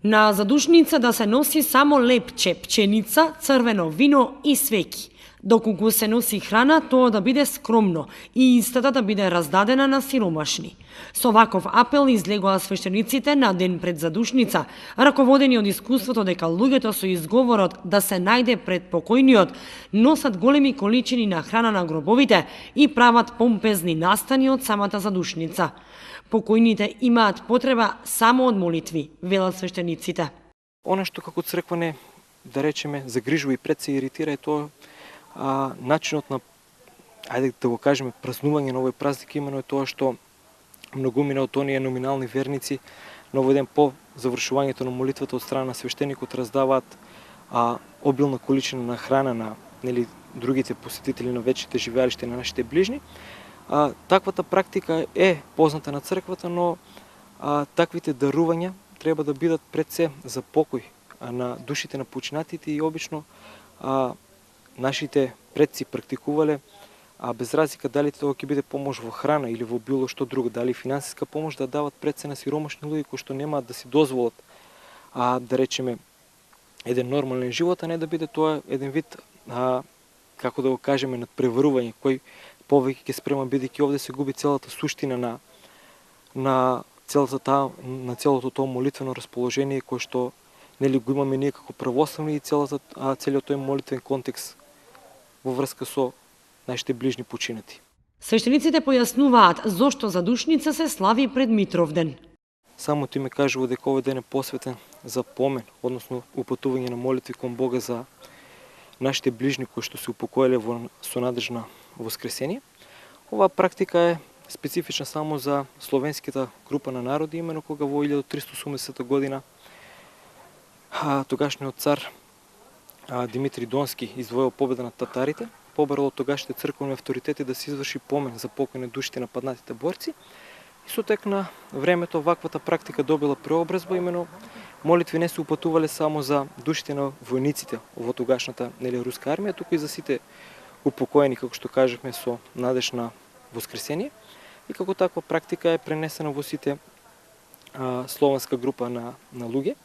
На задушница да се носи само лепче, пченица, црвено вино и свеќи. Доколку се носи храна, тоа да биде скромно и истата да биде раздадена на сиромашни. Со ваков апел излегоа свештениците на ден пред задушница, раководени од искуството дека луѓето со изговорот да се најде пред покојниот носат големи количини на храна на гробовите и прават помпезни настани од самата задушница. Покојните имаат потреба само од молитви, велат свештениците. Оно што како црква не, да речеме, загрижува и пред се иритира е тоа начинот на, ајде да го кажеме, празнување на овој празник, имено е тоа што многумина од оние номинални верници на овој ден по завршувањето на молитвата од страна на свештеникот раздаваат обилна количина на храна на другите посетители на вечните живеалишта на нашите ближни. Таквата практика е позната на црквата, но таквите дарувања треба да бидат пред се за покој на душите на починатите и обично нашите предци практикувале, без разлика дали тоа ќе биде помош во храна или во било што друго, дали финансиска помош, да дават пред се на сиромашни луѓе кои што немаат да си дозволат да речеме еден нормален живот, а не да биде тоа еден вид како да го кажеме надпреварување, кој повеќе ќе спрема, бидејќи овде се губи целата суштина на целото тоа молитвено расположение кое што го имаме ние како православни и целиот тој молитвен контекст во врска со нашите ближни починати. Свештениците појаснуваат зошто задушница се слави пред Митровден. Самото име кажува дека овој ден е посветен за помен, односно упатување на молитви кон Бога за нашите ближни кои што се упокоиле со надеж на воскресение. Оваа практика е специфична само за словенската група на народи, имено кога во 1380 година тогашниот цар Димитри Донски извојал победа над татарите, побарал од тогашните црковни авторитети да се изврши помен за покој на душите на паднатите борци. И со тек на времето ваквата практика добила преобразба, имено молитви не се упатувале само за душите на војниците во тогашната руска армија, туку и за сите упокоени, како што кажавме, со надеж на воскресение. И како таква практика е пренесена во сите словенска група на луѓе,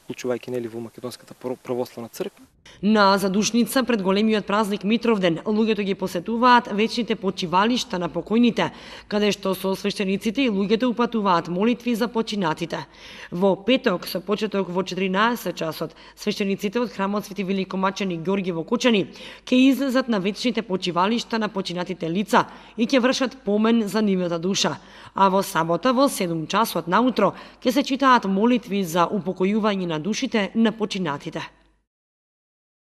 вклучувајќи во Македонската православна црква. На задушница пред големиот празник Митровден луѓето ги посетуваат вечните почивалишта на покојните, каде што со свештениците и луѓето упатуваат молитви за починатите. Во петок со почеток во 14 часот свештениците од храмот Свети Великомачени Ѓорги во Кочани ќе излезат на вечните почивалишта на починатите лица и ќе вршат помен за нивната душа. А во сабота во 7 часот наутро ќе се читаат молитви за упокојување на душите на починатите.